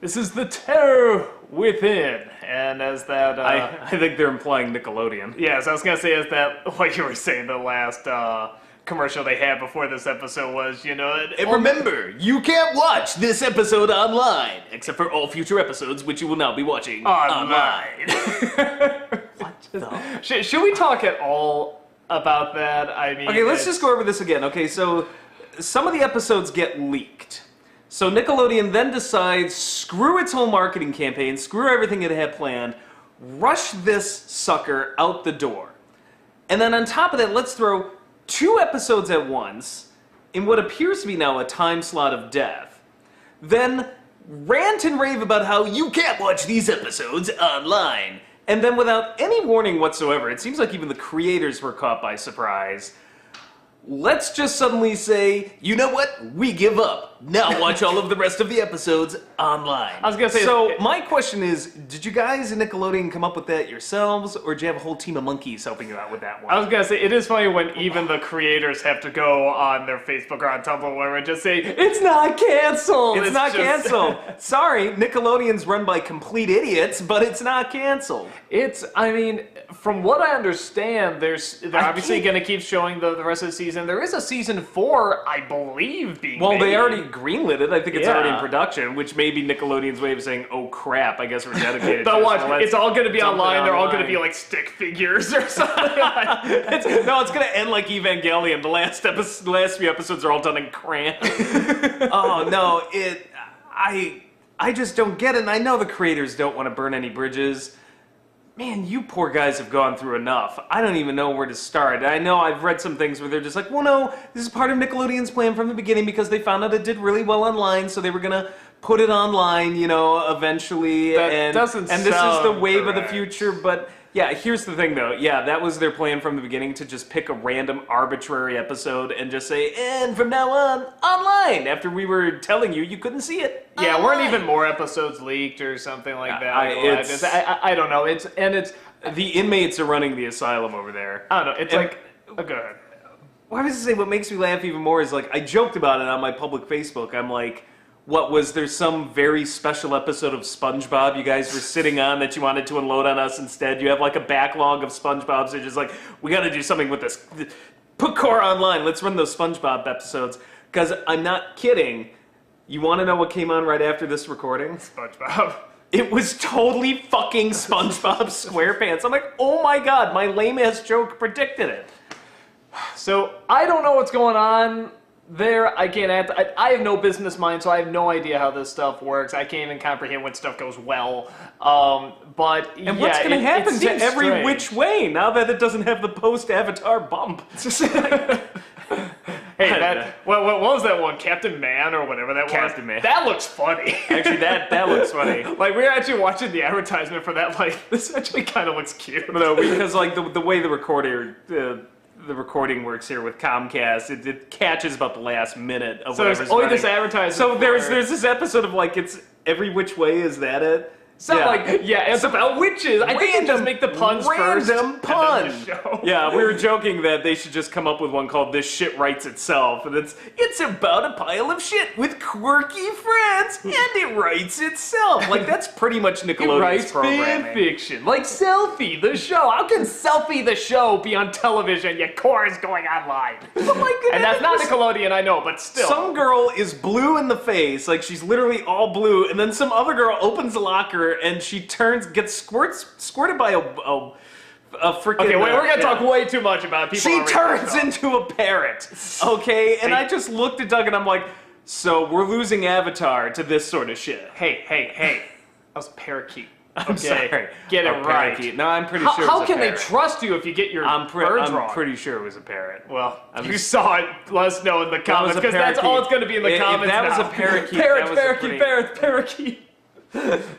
This is the terror within, and as that... I think they're implying Nickelodeon. Yes, I was going to say, is that what you were saying the last commercial they had before this episode was, And remember, you can't watch this episode online, except for all future episodes, which you will now be watching online. What the... Should we talk at all about that? I mean... Okay, let's just go over this again. Okay, so some of the episodes get leaked. So Nickelodeon then decides, screw its whole marketing campaign, screw everything it had planned, rush this sucker out the door. And then on top of that, let's throw 2 episodes at once, in what appears to be now a time slot of death. Then rant and rave about how you can't watch these episodes online. And then without any warning whatsoever, it seems like even the creators were caught by surprise. Let's just suddenly say, you know what? We give up. Now watch all of the rest of the episodes online. I was going to say... So, my question is, did you guys in Nickelodeon come up with that yourselves, or did you have a whole team of monkeys helping you out with that one? I was going to say, it is funny when even the creators have to go on their Facebook or on Tumblr or whatever and just say, it's not canceled! It's not canceled! Sorry, Nickelodeon's run by complete idiots, but it's not canceled. I mean, from what I understand, they're obviously going to keep showing the rest of the season. There is a season 4, I believe, being made. They already greenlit it. I think it's already in production, which may be Nickelodeon's way of saying, oh crap, I guess we're dedicated to watch, it's all going to be online. They're all going to be like stick figures or something. It's going to end like Evangelion. The last few episodes are all done in crayon. Oh, no, I just don't get it, and I know the creators don't want to burn any bridges. Man, you poor guys have gone through enough. I don't even know where to start. I know I've read some things where they're just like, well, no, this is part of Nickelodeon's plan from the beginning because they found out it did really well online, so they were going to put it online, eventually. And this is the wave of the future, but... Yeah, here's the thing, though. Yeah, that was their plan from the beginning, to just pick a random arbitrary episode and just say, and from now on, online, after we were telling you couldn't see it. Yeah, weren't even more episodes leaked or something like that? I don't know. It's the inmates are running the asylum over there. I don't know. Go ahead. Well, I was going to say, what makes me laugh even more is, I joked about it on my public Facebook. I'm like... there's some very special episode of SpongeBob you guys were sitting on that you wanted to unload on us instead? You have a backlog of SpongeBobs. They're just we gotta do something with this. Put Korra online. Let's run those SpongeBob episodes. Because I'm not kidding. You want to know what came on right after this recording? SpongeBob. It was totally fucking SpongeBob SquarePants. I'm like, oh my god, my lame-ass joke predicted it. So, I don't know what's going on there. I can't answer. I have no business mind, so I have no idea how this stuff works. I can't even comprehend when stuff goes well. What's going to happen to Every Which Way now that it doesn't have the post-Avatar bump? Hey, what was that one? Captain Man or whatever that was? Captain Man. That looks funny. Actually, that looks funny. We were actually watching the advertisement for that. This actually kind of looks cute. No, because the way the recording works here with Comcast, it catches about the last minute of whatever's running. So there's only this advertisement. So there's this episode of it's Every Which Way, is that it? It's about witches. I think they just make the puns first. Random pun. Yeah, we were joking that they should just come up with one called This Shit Writes Itself. And it's about a pile of shit with quirky friends, and it writes itself. That's pretty much Nickelodeon's programming. Fan fiction. Like Selfie, the show. How can Selfie, the show, be on television, yet Korra's going online? Oh my goodness. And that's not Nickelodeon, I know, but still. Some girl is blue in the face, she's literally all blue, and then some other girl opens the locker and she gets squirted by a freaking... Okay, wait, we're gonna talk way too much about it. She turns into a parrot, okay? And I just looked at Doug and I'm like, so we're losing Avatar to this sort of shit. Hey. That was parakeet. I'm sorry. Get it right. Parakeet. No, I'm pretty sure it was How can they trust you if you get your words wrong? I'm pretty sure it was a parrot. Well, you saw it. Let us know in the comments, because that's all it's going to be in the comments now. If that was a parakeet, parakeet.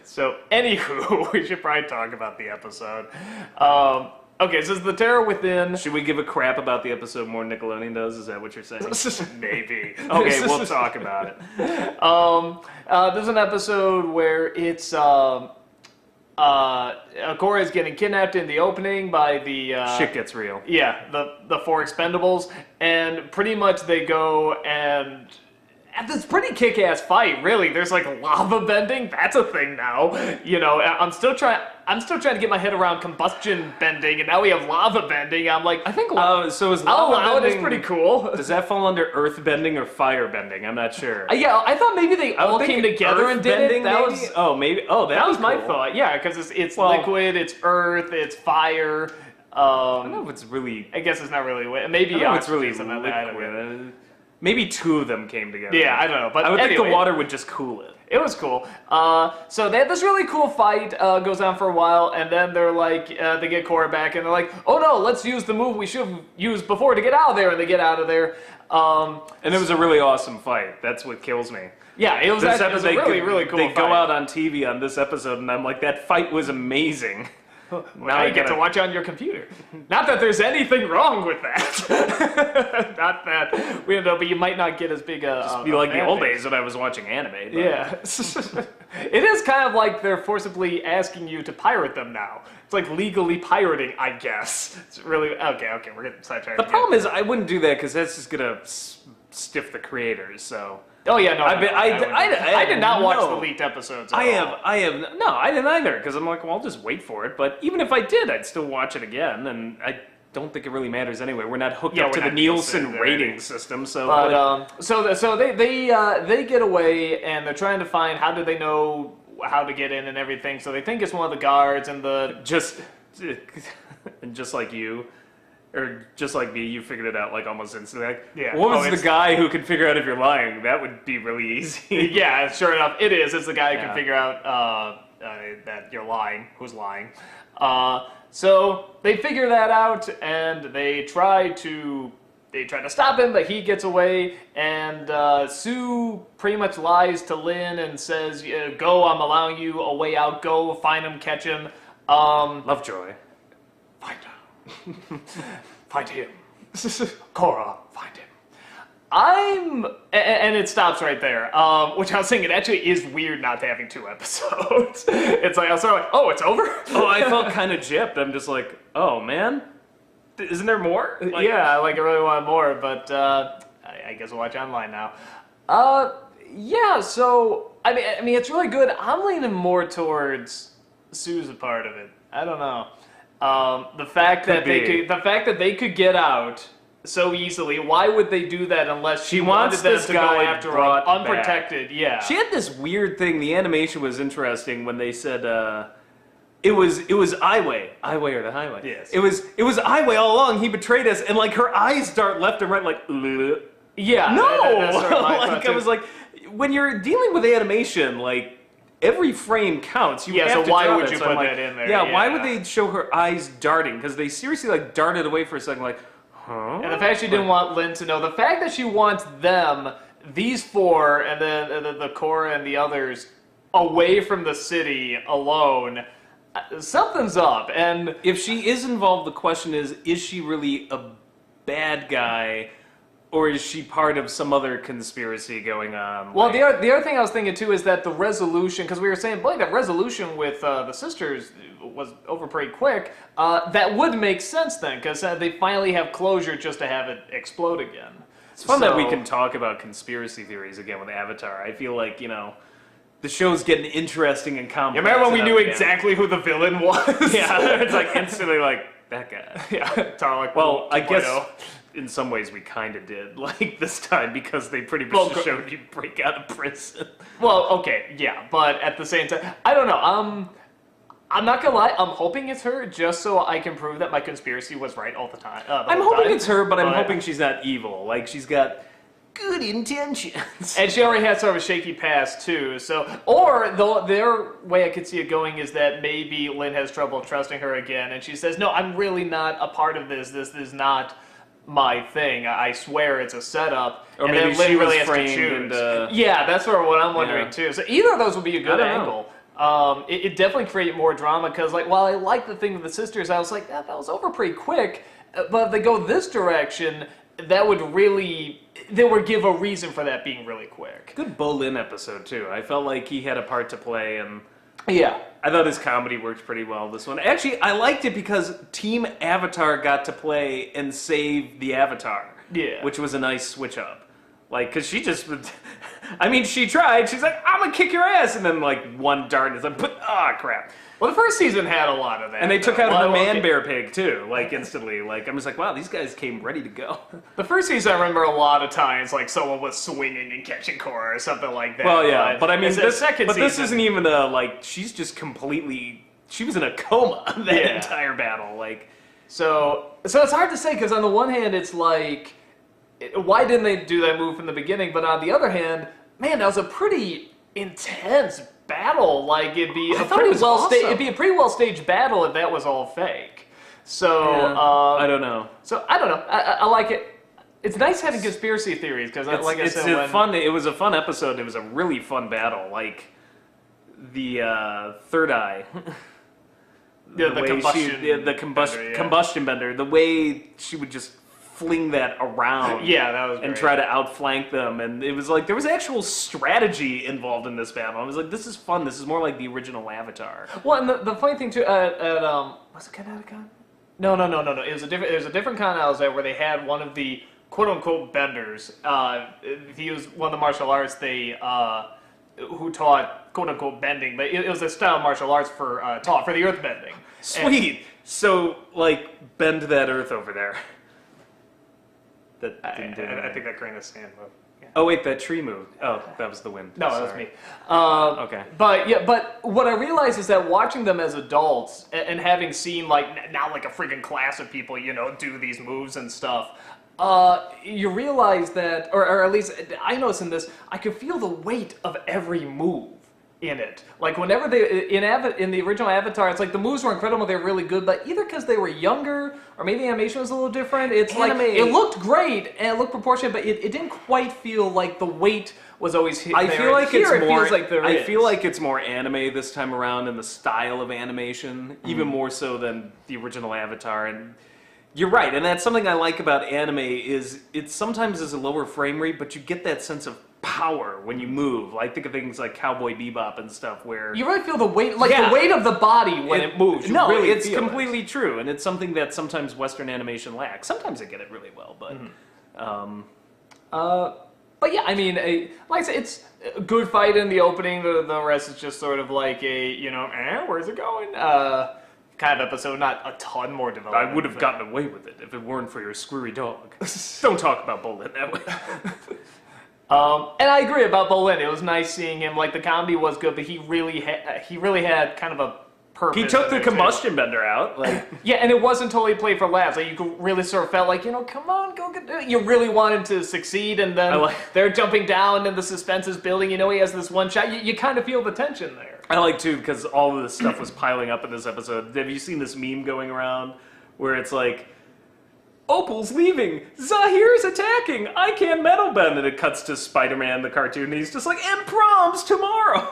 So, anywho, we should probably talk about the episode. Okay, so it's The Terror Within. Should we give a crap about the episode more than Nickelodeon does? Is that what you're saying? Maybe. Okay, we'll talk about it. There's an episode where it's Korra is getting kidnapped in the opening by the shit gets real. Yeah, the 4 Expendables, and pretty much they go and This pretty kick-ass fight, really. There's like lava bending. That's a thing now. You know, I'm still trying to get my head around combustion bending, and now we have lava bending. I'm like, I think so is I'll lava allow it. bending, It's pretty cool. Does that fall under earth bending or fire bending? I'm not sure. Yeah, I thought maybe they all came together and did it. That maybe? That was my cool. thought. Yeah, because it's liquid, it's earth, it's fire. I don't know if it's really. I guess it's not really. Maybe I don't know if it's really oxygen, liquid. I don't know. Maybe two of them came together. Yeah, I don't know. But I would think anyway, the water would just cool it. It was cool. So they had this really cool fight, goes on for a while, and then they're like, they get Korra back, and they're like, oh no, let's use the move we should have used before to get out of there, and they get out of there. And it was a really awesome fight. That's what kills me. Yeah, it was a really cool They fight. go out on TV on this episode, and I'm like, that fight was amazing. Now you get to watch on your computer. Not that there's anything wrong with that. Not that we know, but you might not get as big a. Just be like the old days when I was watching anime. But. Yeah, it is kind of like they're forcibly asking you to pirate them now. It's like legally pirating, I guess. It's really okay. We're getting sidetracked. The problem is, I wouldn't do that because that's just gonna stiff the creators. So. Oh yeah, no. I did not watch the leaked episodes. I didn't either because I'm like, well, I'll just wait for it. But even if I did, I'd still watch it again, and I don't think it really matters anyway. We're not hooked up to the Nielsen rating system, so. But so they get away and they're trying to find how do they know how to get in and everything. So they think it's one of the guards and just like you. Or just like me, you figured it out like almost instantly. Like, yeah. What was the guy who could figure out if you're lying? That would be really easy. Yeah, sure enough, it is. It's the guy who can figure out that you're lying. Who's lying? So they figure that out, and they try to stop him, but he gets away. And Sue pretty much lies to Lynn and says, "Go, I'm allowing you a way out. Go find him, catch him." Lovejoy. Find him. Find him. Korra, find him. And it stops right there, which I was saying, it actually is weird not having 2 episodes. It's like, I was sort of like, oh, it's over? Oh, I felt kind of gypped. I'm just like, oh, man? Isn't there more? Like, yeah, I really want more, but I guess we'll watch online now. Yeah, so, I mean, it's really good. I'm leaning more towards Sue's a part of it. I don't know. The fact that they could get out so easily. Why would they do that unless she wanted them to go after her unprotected? Back. Yeah. She had this weird thing. The animation was interesting when they said it was Iway or the highway. Yes. It was Iway all along. He betrayed us, and like her eyes dart left and right, like. Ugh. Yeah. No. That's sort of my like I was like, when you're dealing with animation, like. Every frame counts. You have to why draw would it. you So put I'm like, that in there? Yeah, why would they show her eyes darting? Because they seriously like darted away for a second, like, huh? And the fact she didn't want Lynn to know, the fact that she wants them, these 4, and then the Korra and the others, away from the city alone, something's up. And if she is involved, the question is she really a bad guy? Or is she part of some other conspiracy going on? Well, the other thing I was thinking too is that the resolution, because we were saying, boy, that resolution with the sisters was over pretty quick. That would make sense then, because they finally have closure just to have it explode again. It's fun that we can talk about conspiracy theories again with Avatar. I feel like, the show's getting interesting and complex. You remember when we knew exactly who the villain was? Yeah, it's like instantly like, that guy. Yeah, Tarlik. Well, I guess in some ways we kind of did, like this time, because they pretty much showed you break out of prison. Well, okay, yeah, but at the same time, I don't know. I'm not gonna lie. I'm hoping it's her, just so I can prove that my conspiracy was right all the time. I'm hoping it's her, but I'm hoping she's not evil. Like she's got good intentions. And she already had sort of a shaky past too. So, or their way I could see it going is that maybe Lynn has trouble trusting her again, and she says, "No, I'm really not a part of this. This is not my thing. I swear it's a setup." Or and maybe then Lynn she really was has to framed. choose. Yeah, that's sort of what I'm wondering too. So either of those would be a good angle. It definitely create more drama because, like, while I like the thing with the sisters, I was like, that was over pretty quick. But if they go this direction, that would really, they would give a reason for that being really quick. Good Bolin episode too. I felt like he had a part to play, and yeah, I thought his comedy worked pretty well this one. Actually, I liked it because Team Avatar got to play and save the Avatar. Yeah, which was a nice switch up. Like, because she just, I mean, she tried. She's like, I'm gonna kick your ass, and then like one dart is like, crap. Well, the first season had a lot of that. And they took out her man-bear pig, too, like, instantly. Like, I'm just like, wow, these guys came ready to go. The first season, I remember a lot of times, like, someone was swinging and catching Korra or something like that. Well, yeah, but I mean, this isn't even a, like, she's just completely, she was in a coma that entire battle, like. So it's hard to say, because on the one hand, it's like, why didn't they do that move from the beginning? But on the other hand, man, that was a pretty intense battle. Like, it'd be a pretty well staged battle if that was all fake. So I don't know. So I don't know. I like it. It's nice having conspiracy theories because, like I said, it was a fun episode. It was a really fun battle. Like the third eye. Combustion bender. The way she would just fling that around, that was great. And try to outflank them, and it was like there was actual strategy involved in this battle. I was like, this is fun. This is more like the original Avatar. Well, and the funny thing too, was it Connecticut? No. It was a different con I was at where they had one of the quote unquote benders. He was one of the martial arts who taught quote unquote bending, but it was a style of martial arts for the earth bending. Sweet. So like bend that earth over there. I think that crane is sand moved. Yeah. Oh wait, that tree moved. Oh, that was the wind. No, that was me. Okay. But what I realized is that watching them as adults and having seen like now like a freaking class of people, do these moves and stuff, you realize that, or at least I noticed in this, I could feel the weight of every move in it. Like whenever in the original Avatar, it's like the moves were incredible, they were really good, but either because they were younger or maybe the animation was a little different, it looked great and it looked proportionate, but it didn't quite feel like the weight was always here. I feel like I feel like it's more anime this time around in the style of animation, even more so than the original Avatar. And you're right, and that's something I like about anime is it sometimes is a lower frame rate, but you get that sense of power when you move. Like think of things like Cowboy Bebop and stuff where you really feel the weight, the weight of the body when it moves. It's completely true, and it's something that sometimes Western animation lacks. Sometimes they get it really well, but but yeah, I mean, like I said, it's a good fight in the opening. The rest is just sort of like where's it going? Kind of episode, not a ton more development. I would have gotten away with it if it weren't for your squirry dog. Don't talk about Bolin that way. And I agree about Bolin. It was nice seeing him. Like the comedy was good, but he really had kind of a purpose. He took the combustion bender out. Like yeah, and it wasn't totally played for laughs. Like you could really sort of felt like come on, go get it. You really wanted to succeed, and then they're jumping down, and the suspense is building. He has this one shot. You kind of feel the tension there. I like too because all of this stuff was piling up in this episode. Have you seen this meme going around where it's like, Opal's leaving, Zahir's attacking, I can't metal bend, and it cuts to Spider-Man the cartoon, and he's just like, and prom's tomorrow.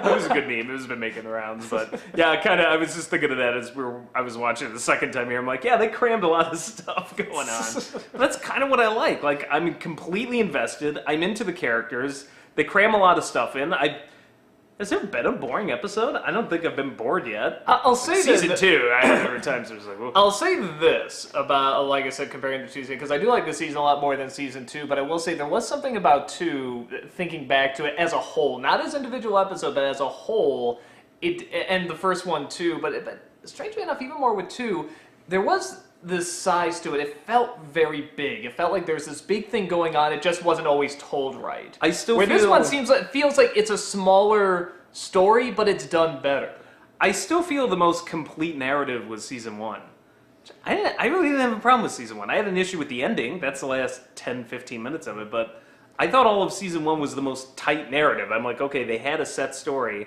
It was a good meme. It was been making the rounds, but yeah, I was just thinking of that as I was watching it the second time here. I'm like, yeah, they crammed a lot of stuff going on. But that's kind of what I like. Like, I'm completely invested. I'm into the characters. They cram a lot of stuff in. Has there been a boring episode? I don't think I've been bored yet. I'll say season 2. There were times I was like, whoa. I'll say this about, like I said, comparing to season, because I do like this season a lot more than season 2. But I will say there was something about 2, thinking back to it as a whole, not as individual episode, but as a whole. And the first one too. But strangely enough, even more with 2, there was this size to it. It felt very big. It felt like there's this big thing going on. It just wasn't always told right. This one feels like it's a smaller story, but it's done better. I still feel the most complete narrative was season 1. I really didn't have a problem with season 1. I had an issue with the ending. That's the last 10, 15 minutes of it, but I thought all of season 1 was the most tight narrative. I'm like, okay, they had a set story,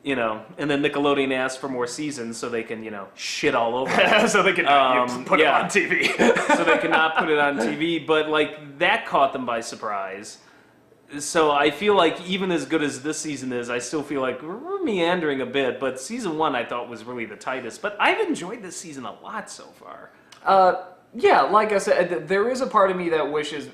and then Nickelodeon asked for more seasons so they can, shit all over it. So they can put it on TV. So they could not put it on TV, but, like, that caught them by surprise. So I feel like even as good as this season is, I still feel like we're meandering a bit, but season 1 I thought was really the tightest. But I've enjoyed this season a lot so far. Yeah, like I said, there is a part of me that wishes...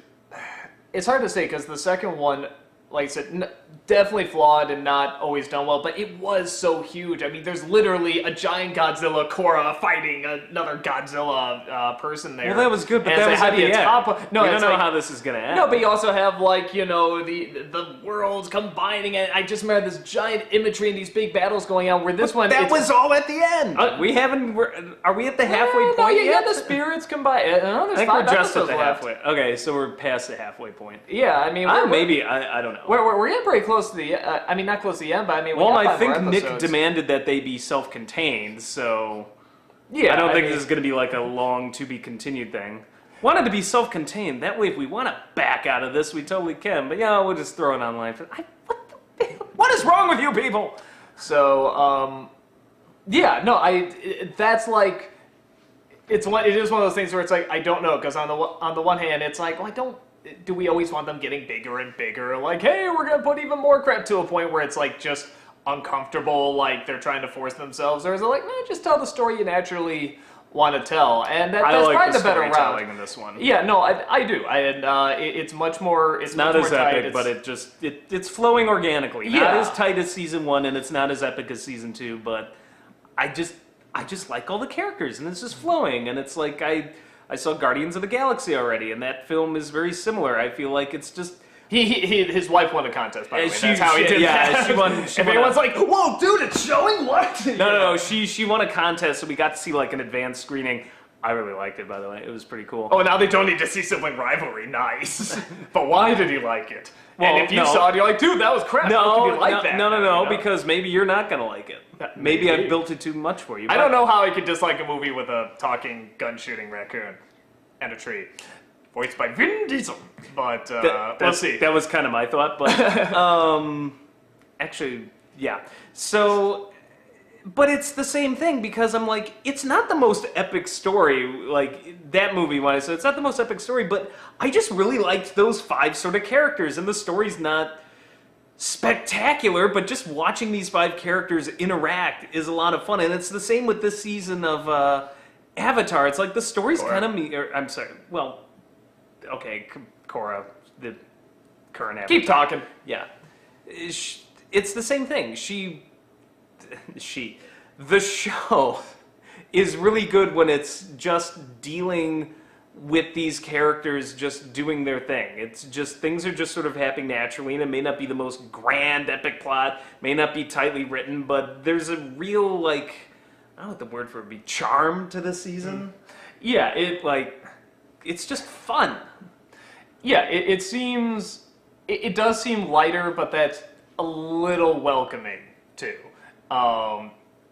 It's hard to say, because the second one, like I said, definitely flawed and not always done well, but it was so huge. I mean, there's literally a giant Godzilla Korra fighting another Godzilla person there. Well, that was good, but and that was how at do you the end. top? No, we don't it's know like, how this is gonna end. no, but you also have like the worlds combining, and I just remember this giant imagery and these big battles going on. Where this one that was all at the end. Are we at the halfway point yet? yet? Yeah, the spirits combine. I think we're just at the halfway. Okay, so we're past the halfway point. Yeah, I mean, maybe I don't know. We're getting pretty close to the. I mean, not close to the end, but I mean, well, got I 5 think more Nick episodes. demanded that they be self-contained, so Yeah, I don't think mean, this is going to be like a long to be continued thing. Wanted to be self-contained. That way, if we want to back out of this, we totally can. But yeah, we'll just throw it online. What is wrong with you people? So, yeah, no, that's like, it is one of those things where it's like, I don't know, because on the one hand, it's like, well, do we always want them getting bigger and bigger? Like, hey, we're going to put even more crap to a point where it's like just uncomfortable, like they're trying to force themselves, or is it like, no, just tell the story you naturally want to tell, and that's like probably the better storytelling route. in this one. Yeah, no, I do. It's much more. It's not much as more epic, tight. but it's flowing organically. Not Yeah. as tight as season 1, and it's not as epic as season 2. But I just like all the characters, and it's just flowing. And it's like I saw Guardians of the Galaxy already, and that film is very similar. I feel like it's just. His wife won a contest, by the way. She- That's how he she- did yeah, that. she won- Everyone's like, whoa, dude, it's showing what? No. She won a contest, so we got to see like an advanced screening. I really liked it, by the way. It was pretty cool. Oh, now they don't need to see sibling rivalry. Nice. But why did he like it? Well, and if you no. saw it, you're like, dude, that was crap. How could you like that? No, You know? because maybe you're not gonna like it. Maybe I've built it too much for you. I don't know how I could dislike a movie with a talking, gun-shooting raccoon and a tree. Voiced by Vin Diesel. But we'll see. That was kind of my thought, but actually, yeah. So, but it's the same thing because I'm like, it's not the most epic story, like that movie when I said it's not the most epic story, but I just really liked those 5 sort of characters, and the story's not spectacular, but just watching these 5 characters interact is a lot of fun, and it's the same with this season of Avatar. It's like the story's kind of I'm sorry, well, okay, Korra, the current Avatar. Keep talking. Yeah. It's the same thing. The show is really good when it's just dealing with these characters just doing their thing. It's just, things are just sort of happening naturally, and it may not be the most grand epic plot, may not be tightly written, but there's a real, like, I don't know what the word for it would be, charm to this season. Yeah, It's just fun. Yeah, it seems, it does seem lighter, but that's a little welcoming too.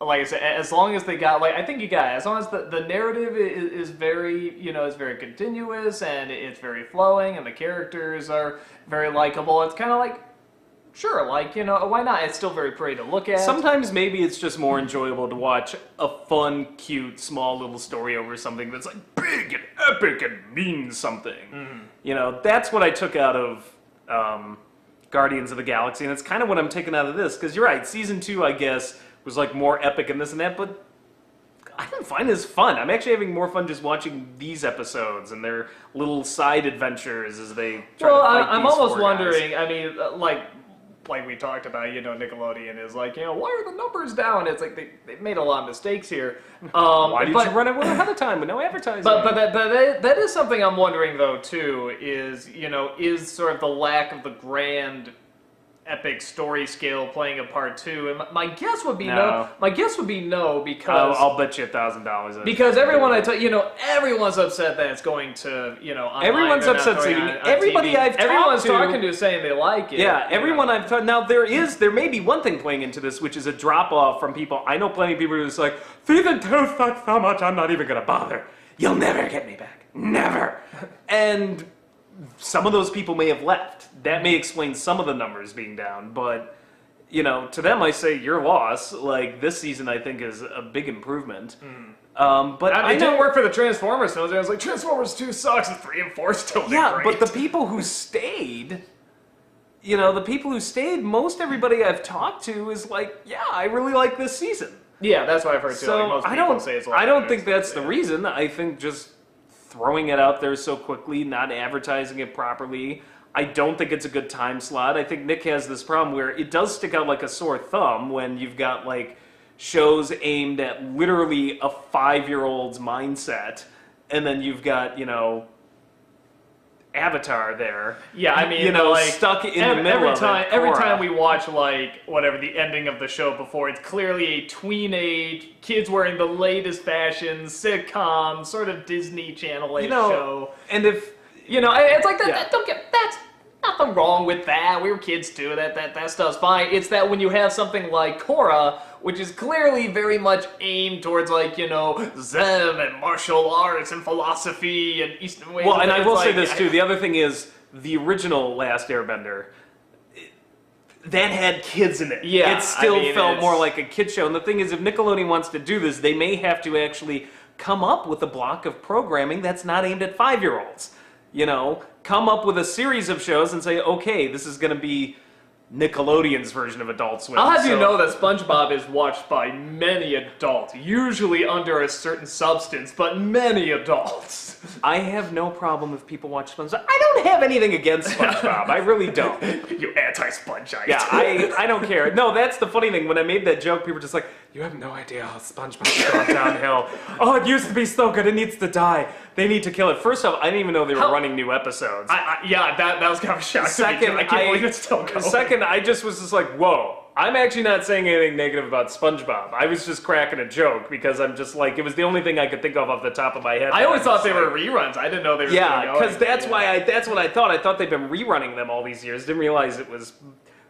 Like I said, as long as they got, like, I think you got it. As long as the narrative is very, is very continuous and it's very flowing and the characters are very likable, it's kind of like, sure, like, why not? It's still very pretty to look at. Sometimes maybe it's just more enjoyable to watch a fun, cute, small little story over something that's like big and epic and means something. Mm-hmm. That's what I took out of Guardians of the Galaxy, and it's kind of what I'm taking out of this, because you're right, season 2, I guess, was like more epic and this and that, but I didn't find this fun. I'm actually having more fun just watching these episodes and their little side adventures as they try to fight I'm these almost 4 wondering, guys. I mean, like we talked about, Nickelodeon is like, why are the numbers down? It's like they made a lot of mistakes here. Why did you run it ahead of time with no advertising? But that is something I'm wondering though too. Is sort of the lack of the grand, epic story scale playing a part too? And my guess would be no. My guess would be no, because I'll bet you $1,000. because everyone everyone's upset that it's going to online. Everyone's They're not upset throwing seeing on everybody TV. I've Everyone's talked to- talking to saying they like it. Yeah, everyone I've talked. Now there may be one thing playing into this, which is a drop off from people. I know plenty of people who's like, season 2 sucks so much, I'm not even gonna bother. You'll never get me back, never. And some of those people may have left. That may explain some of the numbers being down, but to them I say your loss. Like, this season I think is a big improvement. But it didn't work for the Transformers films. I was like, Transformers 2 sucks, and 3 and 4 still did great. But the people who stayed, most everybody I've talked to is like, yeah, I really like this season. Yeah, that's what I've heard too. So Like, most people say it's a lot I don't better. think that's the reason. I think just throwing it out there so quickly, not advertising it properly. I don't think it's a good time slot. I think Nick has this problem where it does stick out like a sore thumb when you've got like shows aimed at literally a 5-year-old's mindset, and then you've got, Avatar there. Yeah, I mean, like, stuck in the middle of it. Every Korra. time we watch, like, whatever, the ending of the show before, it's clearly a tween-age, kids wearing the latest fashions, sitcom, sort of Disney Channel-ish show. And if... it's like, Yeah. that's nothing wrong with that. We were kids too, that stuff's fine. It's that when you have something like Korra, which is clearly very much aimed towards, like, Zen and martial arts and philosophy and Eastern ways. Well, and I will say like, this, too. The other thing is, the original Last Airbender, that had kids in it. Yeah, It still felt it's- more like a kid show. And the thing is, if Nickelodeon wants to do this, they may have to actually come up with a block of programming that's not aimed at 5-year-olds. Come up with a series of shows and say, okay, this is going to be Nickelodeon's version of Adult Swim. I'll have you So- know that SpongeBob is watched by many adults, usually under a certain substance, but many adults. I have no problem if people watch SpongeBob. I don't have anything against SpongeBob. I really don't. You anti-Spongeite. Yeah, I don't care. No, that's the funny thing. When I made that joke, people were just like, you have no idea how SpongeBob's gone downhill. Oh, it used to be so good. It needs to die. They need to kill it. First off, I didn't even know they were running new episodes. That was kind of a shock to me, Second, too. I can't believe it's still going. Second, I just was just like, whoa. I'm actually not saying anything negative about SpongeBob. I was just cracking a joke because I'm just like, it was the only thing I could think of off the top of my head. I always I'm thought just they were like- reruns. I didn't know they were Yeah, still going. because that's what I thought. I thought they've been rerunning them all these years. Didn't realize it was.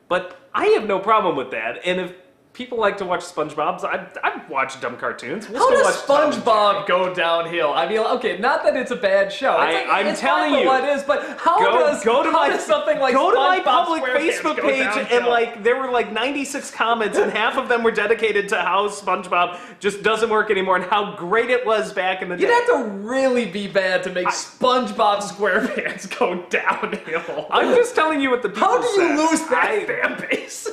But I have no problem with that. And if people like to watch SpongeBob's, I've watched dumb cartoons. We'll How still does watch Tom and SpongeBob go downhill? I mean, okay, not that it's a bad show. It's I'm it's telling fine for you. what it is, but how does something like go to my SpongeBob public SquarePants Facebook go page downhill? and like there were like 96 comments and half of them were dedicated to how SpongeBob just doesn't work anymore and how great it was back in the day. You'd have to really be bad to make SpongeBob SquarePants go downhill. I'm just telling you what the people How do said. you lose that fan base?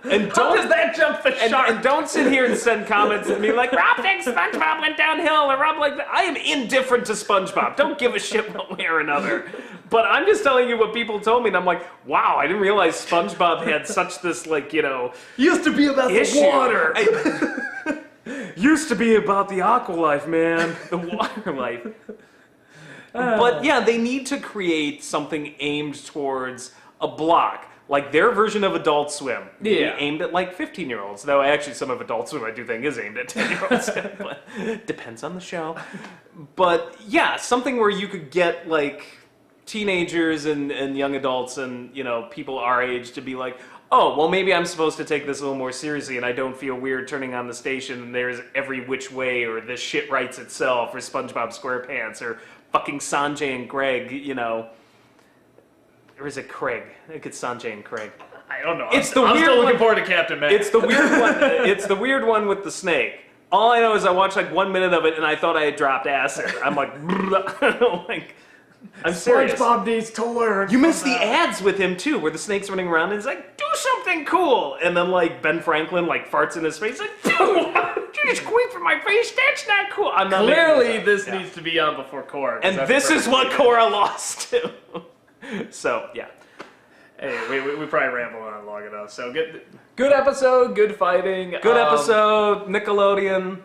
And How does that jump the shark? And don't sit here and send comments to me like, Rob thinks SpongeBob went downhill, or Rob like that. I am indifferent to SpongeBob. Don't give a shit one way or another. But I'm just telling you what people told me, and I'm like, wow, I didn't realize SpongeBob had such this, like, Used to be about issue. the water. Used to be about the aqua life, man. The water life. But yeah, they need to create something aimed towards a block. Like their version of Adult Swim. Yeah. Aimed at like 15-year-olds. Though actually some of Adult Swim I do think is aimed at 10-year-olds. But depends on the show. But yeah, something where you could get like teenagers and young adults and people our age to be like, oh, well maybe I'm supposed to take this a little more seriously and I don't feel weird turning on the station and there's Every Which Way or This Shit Writes Itself or SpongeBob SquarePants or fucking Sanjay and Greg, Or is it Craig? I think it's Sanjay and Craig. I don't know. It's the I'm weird still looking one- forward to Captain Man. It's the weird one. It's the weird one with the snake. All I know is I watched like 1 minute of it and I thought I had dropped acid. I'm like, I'm serious. SpongeBob needs to learn. You missed from the that. ads with him too, where the snake's running around and he's like, "Do something cool," and then like Ben Franklin like farts in his face, like, "You just squeak from my face. That's not cool." I'm not making Clearly, up. this Yeah. needs to be on before Korra. 'cause And that's this the is perfect what video. Korra lost to. So yeah. Hey, we probably rambled on long enough. So good episode, good fighting. Good episode, Nickelodeon.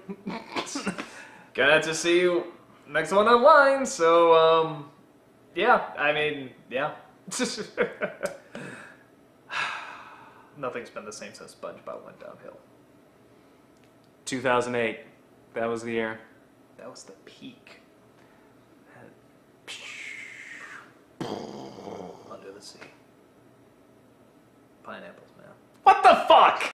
Gonna to see you next one online. So yeah, I mean, yeah. Nothing's been the same since SpongeBob went downhill. 2008. That was the year. That was the peak. Under the sea. Pineapples, man. What the fuck?